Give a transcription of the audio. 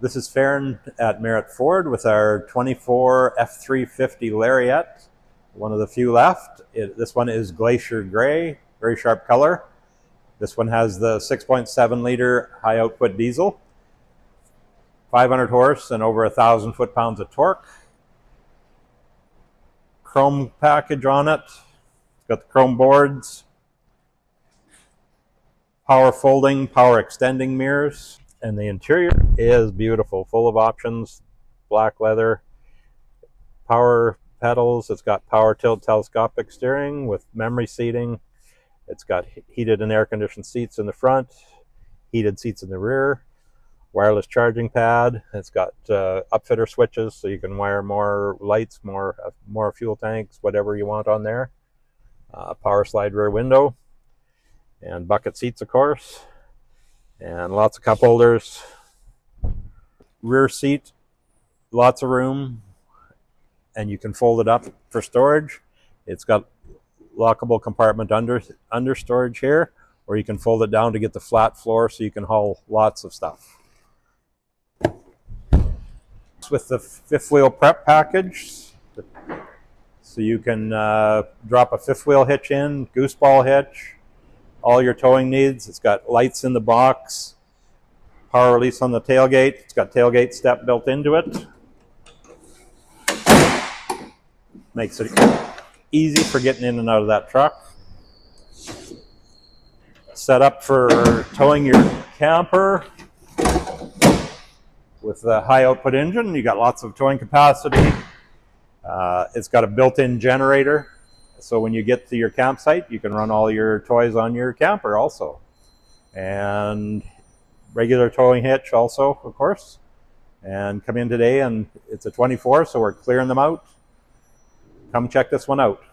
This is Faron at Merritt Ford with our 24 F-350 LARIAT, one of the few left. This one is Glacier Gray, very sharp color. This one has the 6.7 liter high output diesel, 500 horse and over 1,000 foot-pounds of torque. Chrome package on it. It's got the chrome boards, power folding, power extending mirrors. And the interior is beautiful, full of options, black leather, power pedals. It's got power tilt telescopic steering with memory seating. It's got heated and air conditioned seats in the front, heated seats in the rear, wireless charging pad. It's got upfitter switches, so you can wire more lights, more fuel tanks, whatever you want on there. Power slide rear window, and bucket seats, of course. And lots of cup holders, rear seat, lots of room, and you can fold it up for storage. It's got lockable compartment under storage here, or you can fold it down to get the flat floor so you can haul lots of stuff. It's with the fifth wheel prep package, so you can drop a fifth wheel hitch in, gooseball hitch, all your towing needs. It's got lights in the box, power release on the tailgate. It's got tailgate step built into it. Makes it easy for getting in and out of that truck. Set up for towing your camper with the high output engine. You got lots of towing capacity. It's got a built-in generator. So when you get to your campsite, you can run all your toys on your camper also. And regular towing hitch also, of course. And come in today, and it's a 24, so we're clearing them out. Come check this one out.